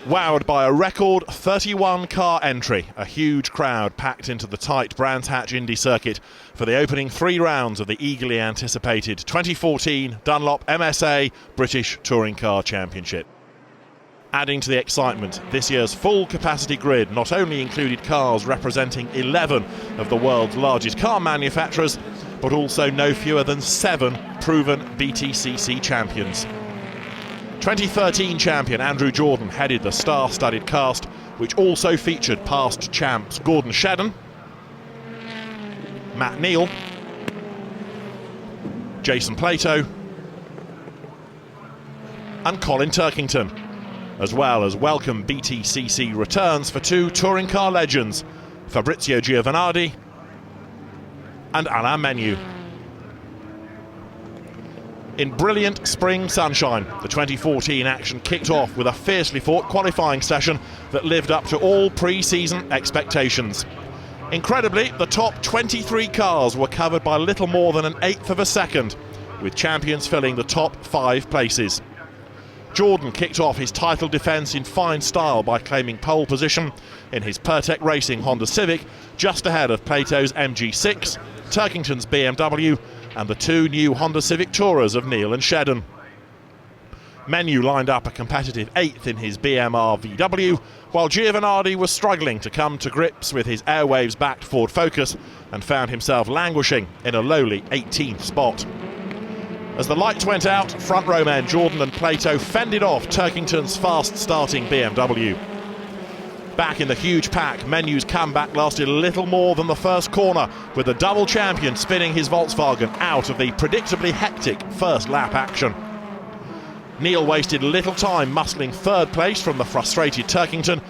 Wowed by a record 31 car entry, a huge crowd packed into the tight Brands Hatch Indy circuit for the opening 3 rounds of the eagerly anticipated 2014 Dunlop MSA British Touring Car Championship. Adding to the excitement, this year's full capacity grid not only included cars representing 11 of the world's largest car manufacturers, but also no fewer than 7 proven BTCC champions. 2013 champion Andrew Jordan headed the star-studded cast, which also featured past champs Gordon Shedden, Matt Neal, Jason Plato and Colin Turkington, as well as welcome BTCC returns for 2 touring car legends, Fabrizio Giovanardi and Alain Menu. In brilliant spring sunshine, the 2014 action kicked off with a fiercely fought qualifying session that lived up to all pre-season expectations. Incredibly, the top 23 cars were covered by little more than an eighth of a second, with champions filling the top 5 places. Jordan kicked off his title defence in fine style by claiming pole position in his Pertec Racing Honda Civic, just ahead of Plato's MG6, Turkington's BMW and the 2 new Honda Civic Tourers of Neal and Shedden. Menu lined up a competitive 8th in his BMR VW, while Giovanardi was struggling to come to grips with his Airwaves-backed Ford Focus and found himself languishing in a lowly 18th spot. As the lights went out, front row men Jordan and Plato fended off Turkington's fast-starting BMW. Back in the huge pack, Menu's comeback lasted little more than the first corner, with the double champion spinning his Volkswagen out of the predictably hectic first lap action. Neal wasted little time muscling 3rd place from the frustrated Turkington,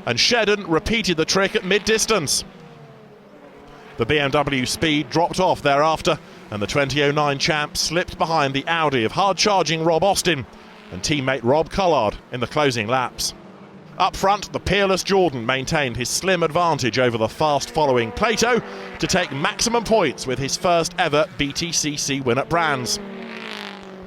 and Shedden repeated the trick at mid-distance. The BMW speed dropped off thereafter, and the 2009 champ slipped behind the Audi of hard-charging Rob Austin and teammate Rob Collard in the closing laps. Up front, the peerless Jordan maintained his slim advantage over the fast-following Plato to take maximum points with his first ever BTCC win at Brands.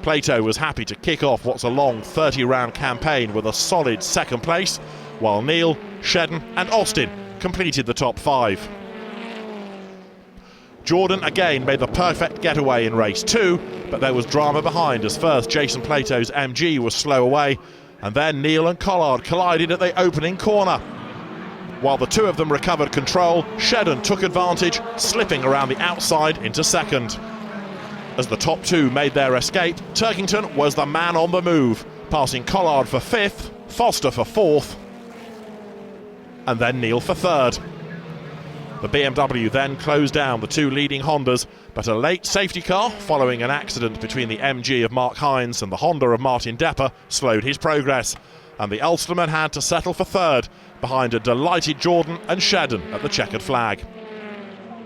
Plato was happy to kick off what's a long 30-round campaign with a solid 2nd place, while Neal, Shedden and Austin completed the top 5. Jordan again made the perfect getaway in race 2, but there was drama behind as first Jason Plato's MG was slow away, and then Neal and Collard collided at the opening corner. While the 2 of them recovered control, Shedden took advantage, slipping around the outside into 2nd. As the top 2 made their escape, Turkington was the man on the move, passing Collard for 5th, Foster for 4th, and then Neal for 3rd. The BMW then closed down the 2 leading Hondas, but a late safety car following an accident between the MG of Mark Hines and the Honda of Martin Depper slowed his progress, and the Ulsterman had to settle for 3rd behind a delighted Jordan and Shedden at the checkered flag.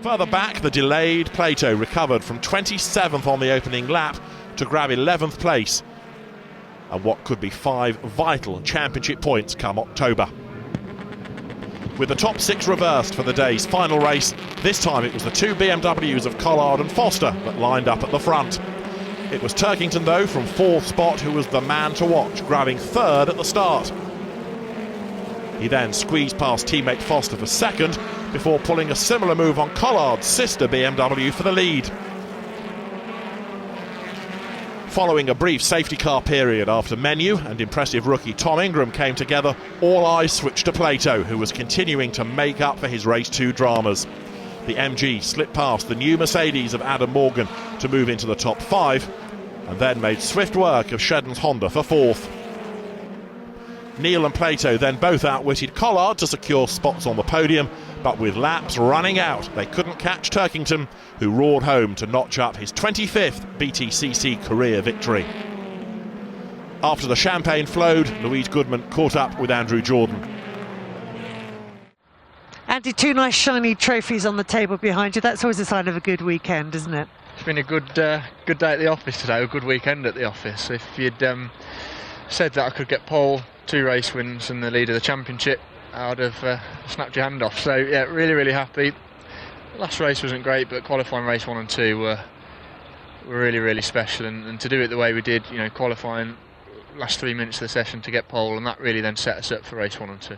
Further back, the delayed Plato recovered from 27th on the opening lap to grab 11th place, and what could be 5 vital championship points come October. With the top 6 reversed for the day's final race, this time it was the 2 BMWs of Collard and Foster that lined up at the front. It was Turkington, though, from 4th spot who was the man to watch, grabbing 3rd at the start. He then squeezed past teammate Foster for 2nd, before pulling a similar move on Collard's sister BMW for the lead. Following a brief safety car period after Menu and impressive rookie Tom Ingram came together, all eyes switched to Plato, who was continuing to make up for his race 2 dramas. The MG slipped past the new Mercedes of Adam Morgan to move into the top 5, and then made swift work of Shedden's Honda for 4th. Neal and Plato then both outwitted Collard to secure spots on the podium, but with laps running out, they couldn't catch Turkington, who roared home to notch up his 25th BTCC career victory. After the champagne flowed, Louise Goodman caught up with Andrew Jordan. Andy, 2 nice shiny trophies on the table behind you. That's always a sign of a good weekend, isn't it? It's been a good day at the office today, a good weekend at the office. If you'd said that I could get pole, 2 race wins and the lead of the championship, I would have snapped your hand off. So yeah, really happy. Last race wasn't great, but qualifying race 1 and 2 were really special, and to do it the way we did, qualifying last 3 minutes of the session to get pole, and that really then set us up for race 1 and 2.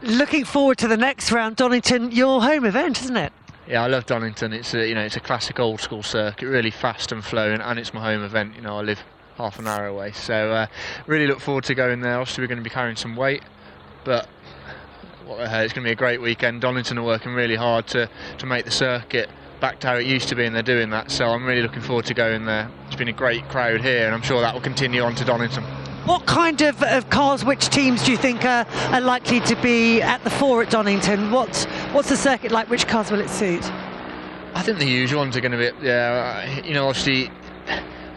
Looking forward to the next round, Donington, your home event, isn't it? Yeah, I love Donington. It's a classic old school circuit, really fast and flowing, and it's my home event. I live half an hour away, so really look forward to going there. Obviously, we're going to be carrying some weight, but it's going to be a great weekend. Donington are working really hard to make the circuit back to how it used to be, and they're doing that. So I'm really looking forward to going there. It's been a great crowd here, and I'm sure that will continue on to Donington. What kind of cars, which teams do you think are likely to be at the fore at Donington? What's the circuit like? Which cars will it suit? I think the usual ones are going to be, obviously,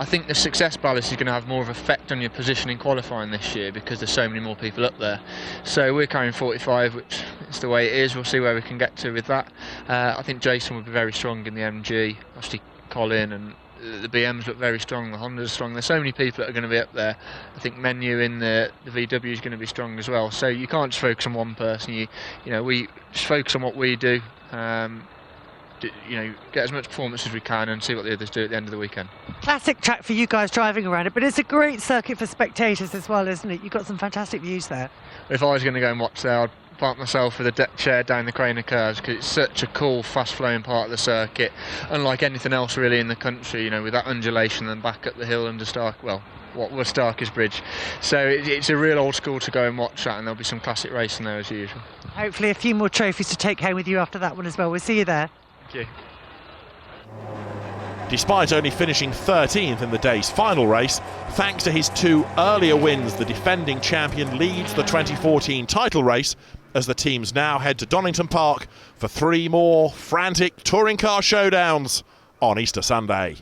I think the success ballast is going to have more of an effect on your position in qualifying this year because there's so many more people up there. So we're carrying 45, which is the way it is. We'll see where we can get to with that. I think Jason will be very strong in the MG. Obviously, Colin and the BMs look very strong, the Hondas are strong. There's so many people that are going to be up there. I think Menu in the VW is going to be strong as well. So you can't just focus on one person. We just focus on what we do. Get as much performance as we can and see what the others do at the end of the weekend. Classic track for you guys driving around it, but it's a great circuit for spectators as well, isn't it? You've got some fantastic views there. If I was going to go and watch there, I'd park myself with a deck chair down the Craner curves because it's such a cool, fast-flowing part of the circuit, unlike anything else really in the country. With that undulation and back up the hill under what was Starkers Bridge. So it's a real old school to go and watch that, and there'll be some classic racing there as usual. Hopefully a few more trophies to take home with you after that one as well. We'll see you there. Thank you. Despite only finishing 13th in the day's final race, thanks to his 2 earlier wins, the defending champion leads the 2014 title race as the teams now head to Donington Park for 3 more frantic touring car showdowns on Easter Sunday.